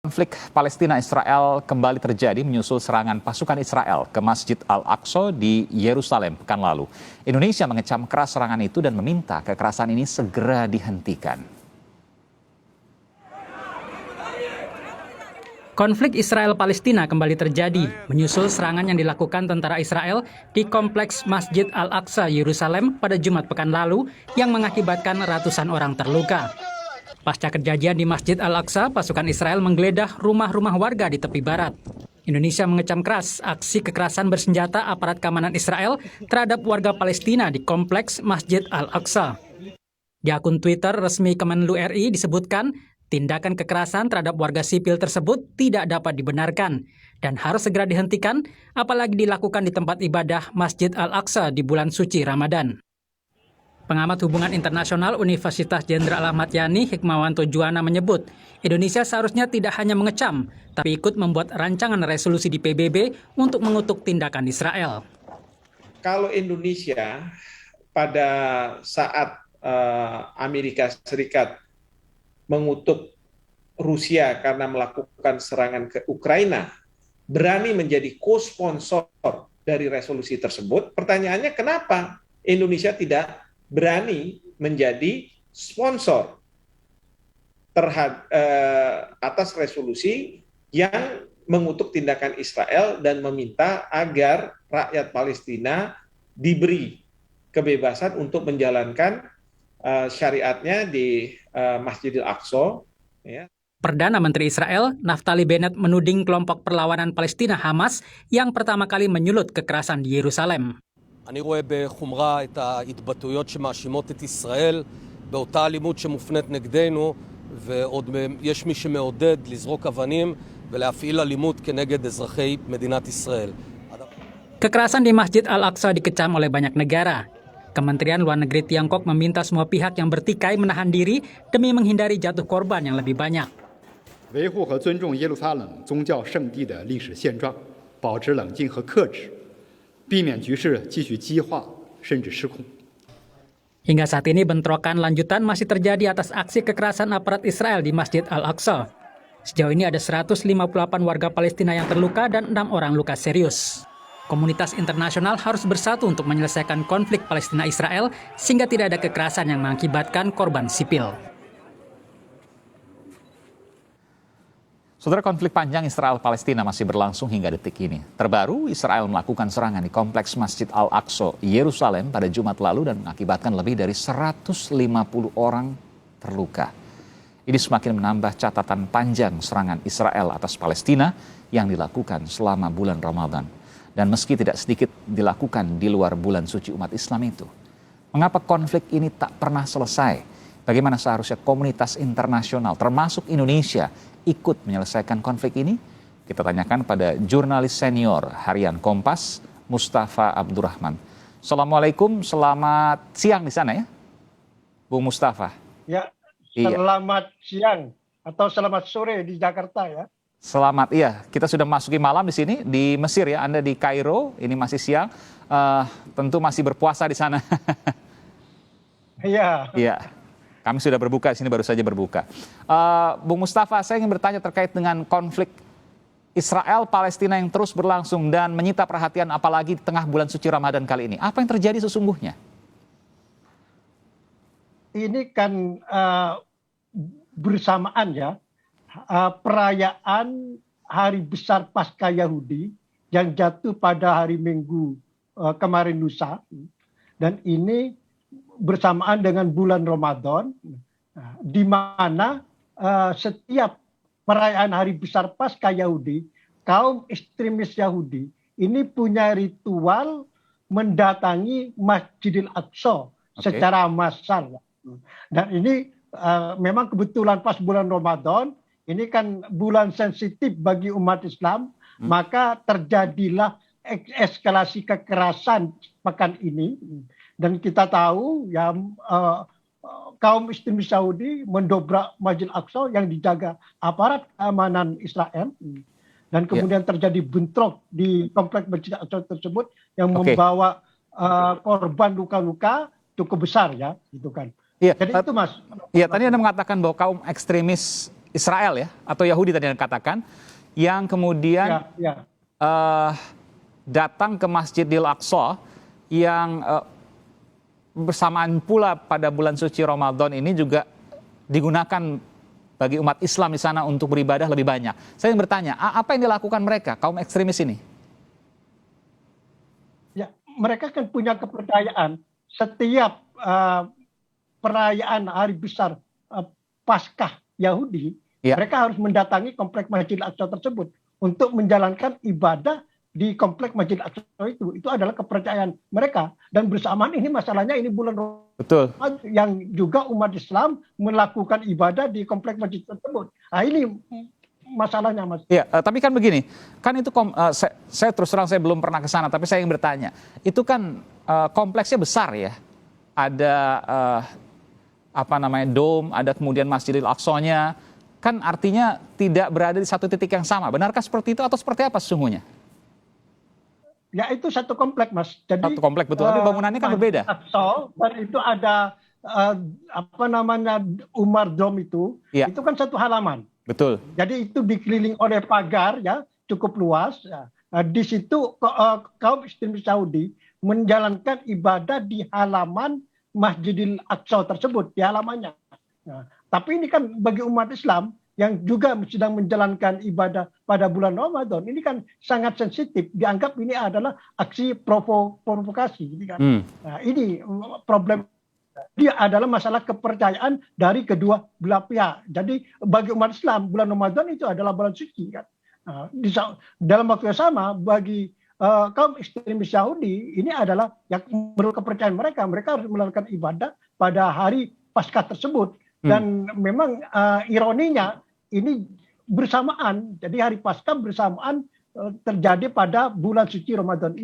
Konflik Palestina-Israel kembali terjadi menyusul serangan pasukan Israel ke Masjid Al-Aqsa di Yerusalem pekan lalu. Indonesia mengecam keras serangan itu dan meminta kekerasan ini segera dihentikan. Konflik Israel-Palestina kembali terjadi menyusul serangan yang dilakukan tentara Israel di kompleks Masjid Al-Aqsa Yerusalem pada Jumat pekan lalu yang mengakibatkan ratusan orang terluka. Pasca kejadian di Masjid Al-Aqsa, pasukan Israel menggeledah rumah-rumah warga di tepi barat. Indonesia mengecam keras aksi kekerasan bersenjata aparat keamanan Israel terhadap warga Palestina di kompleks Masjid Al-Aqsa. Di akun Twitter resmi Kemenlu RI disebutkan, tindakan kekerasan terhadap warga sipil tersebut tidak dapat dibenarkan dan harus segera dihentikan, apalagi dilakukan di tempat ibadah Masjid Al-Aqsa di bulan suci Ramadan. Pengamat hubungan internasional Universitas Jenderal Ahmad Yani, Hikmawanto Juwana menyebut, Indonesia seharusnya tidak hanya mengecam, tapi ikut membuat rancangan resolusi di PBB untuk mengutuk tindakan Israel. Kalau Indonesia pada saat Amerika Serikat mengutuk Rusia karena melakukan serangan ke Ukraina, berani menjadi co-sponsor dari resolusi tersebut, pertanyaannya kenapa Indonesia tidak berani menjadi sponsor atas resolusi yang mengutuk tindakan Israel dan meminta agar rakyat Palestina diberi kebebasan untuk menjalankan syariatnya di Masjidil Aqsa. Ya. Perdana Menteri Israel, Naftali Bennett, menuding kelompok perlawanan Palestina Hamas yang pertama kali menyulut kekerasan di Yerusalem. אני רואה בחומרה את ההתבטאויות שמאשימות את ישראל באותה אלימות שמופנית נגדנו, ועוד יש מי שמעודד לזרוק אבנים ולהפעיל אלימות כנגד אזרחי מדינת ישראל. Kekerasan di Masjid Al-Aqsa dikecam oleh banyak negara. Kementerian Luar Negeri Tiongkok meminta semua pihak yang bertikai menahan diri demi menghindari jatuh korban yang lebih banyak. 维护和尊重耶路撒冷宗教圣地的历史现状，保持冷静和克制。 避免局势继续激化甚至失控。 Hingga saat ini bentrokan lanjutan masih terjadi atas aksi kekerasan aparat Israel di Masjid Al-Aqsa. Sejauh ini ada 158 warga Palestina yang terluka dan 6 orang luka serius. Komunitas internasional harus bersatu untuk menyelesaikan konflik Palestina-Israel sehingga tidak ada kekerasan yang mengakibatkan korban sipil. Saudara, konflik panjang Israel-Palestina masih berlangsung hingga detik ini. Terbaru, Israel melakukan serangan di kompleks Masjid Al-Aqsa, Yerusalem pada Jumat lalu dan mengakibatkan lebih dari 150 orang terluka. Ini semakin menambah catatan panjang serangan Israel atas Palestina yang dilakukan selama bulan Ramadan. Dan meski tidak sedikit dilakukan di luar bulan suci umat Islam itu. Mengapa konflik ini tak pernah selesai? Bagaimana seharusnya komunitas internasional termasuk Indonesia ikut menyelesaikan konflik ini? Kita tanyakan pada jurnalis senior harian Kompas, Mustafa Abdurrahman. Assalamualaikum, selamat siang di sana ya, Bung Mustafa. Ya, selamat siang atau selamat sore di Jakarta ya. Selamat, iya. Kita sudah memasuki malam di sini di Mesir ya. Anda di Kairo, ini masih siang. Tentu masih berpuasa di sana. Iya. Iya. Kami sudah berbuka di sini, baru saja berbuka. Bung Mustafa, saya ingin bertanya terkait dengan konflik Israel-Palestina yang terus berlangsung dan menyita perhatian apalagi di tengah bulan suci Ramadan kali ini. Apa yang terjadi sesungguhnya? Ini kan bersamaan ya, perayaan Hari Besar Paskah Yahudi yang jatuh pada hari Minggu kemarin lusa. Dan ini bersamaan dengan bulan Ramadan, di mana setiap perayaan Hari Besar Paskah Yahudi, kaum ekstremis Yahudi ini punya ritual mendatangi Masjidil Aqsa secara massal. Dan ini memang kebetulan pas bulan Ramadan, ini kan bulan sensitif bagi umat Islam, maka terjadilah eskalasi kekerasan pekan ini. Dan kita tahu ya kaum ekstremis Saudi mendobrak Masjid Aqsa yang dijaga aparat keamanan Israel. Dan kemudian terjadi bentrok di kompleks Masjid Aqsa tersebut yang membawa korban luka-luka cukup besar ya, gitu kan. Iya, jadi itu Mas. Iya, tadi Anda mengatakan bahwa kaum ekstremis Israel ya, atau Yahudi tadi yang katakan, yang kemudian datang ke Masjidil Aqsa yang bersamaan pula pada bulan suci Ramadan ini juga digunakan bagi umat Islam di sana untuk beribadah lebih banyak. Saya ingin bertanya, apa yang dilakukan mereka, kaum ekstremis ini? Ya, mereka kan punya kepercayaan setiap perayaan hari besar Paskah Yahudi, mereka harus mendatangi kompleks Masjidil Aqsa tersebut untuk menjalankan ibadah di kompleks Masjidil Aqsa itu. Itu adalah kepercayaan mereka. Dan bersamaan ini masalahnya ini bulan Ramadan yang juga umat Islam melakukan ibadah di kompleks masjid tersebut. Nah ini masalahnya, Mas. Ya, tapi kan begini, kan itu saya terus terang saya belum pernah ke sana, tapi saya ingin bertanya, itu kan kompleksnya besar ya, ada dom, ada kemudian Masjidil Aqsa-nya, kan artinya tidak berada di satu titik yang sama. Benarkah seperti itu atau seperti apa sesungguhnya? Ya itu satu komplek, Mas. Jadi satu komplek betul, tapi bangunannya kan berbeda. Dan itu ada Umar Dom itu kan satu halaman. Betul. Jadi itu dikelilingi oleh pagar ya cukup luas. Ya. Di situ kaum ekstremis Saudi menjalankan ibadah di halaman Masjidil Aqsa tersebut, di halamannya. Nah, tapi ini kan bagi umat Islam yang juga sedang menjalankan ibadah pada bulan Ramadan, ini kan sangat sensitif. Dianggap ini adalah aksi provokasi. Ini kan. Nah, ini problem. Dia adalah masalah kepercayaan dari kedua belah pihak. Jadi bagi umat Islam, bulan Ramadan itu adalah bulan suci. Kan. Nah, dalam waktu yang sama, bagi kaum ekstremis Yahudi, ini adalah yang menurut kepercayaan mereka. Mereka harus melakukan ibadah pada hari Paskah tersebut. Dan memang ironinya, ini bersamaan, jadi hari Paskah bersamaan terjadi pada bulan suci Ramadan ini.